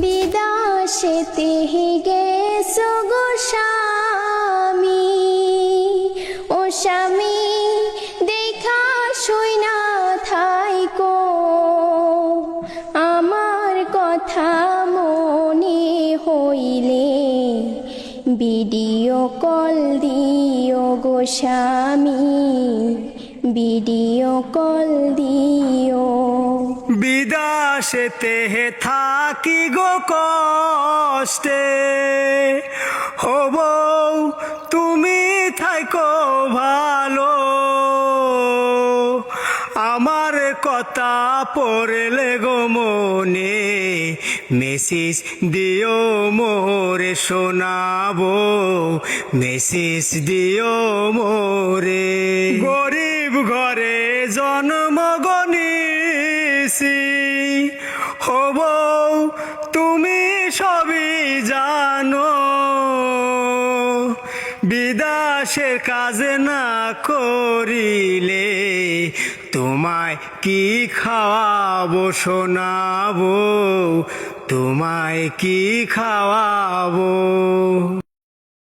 বিদেশেতে গেছো গো স্বামী, ও স্বামী দেখা শুইনা থাইকো, আমার কথা মনে হইলে ভিডিও কল দিও গো স্বামী, ভিডিও কল দিও। বিদেশেতে থাকি গো কষ্টে, ও বউ তুমি থাইকো ভালো, আমার কথা পড়লে গো মনে মেসেজ দিও মোরে শোনাবো, মেসেজ দিও মোরে। গরিব ঘরে জন্ম গনিছি, ও বউ তুমি সবই জানো, বিদেশের কাজ না করিলে তোমায় কি খাওয়াবো শোনাবো, তোমায় কি খাওয়াবো।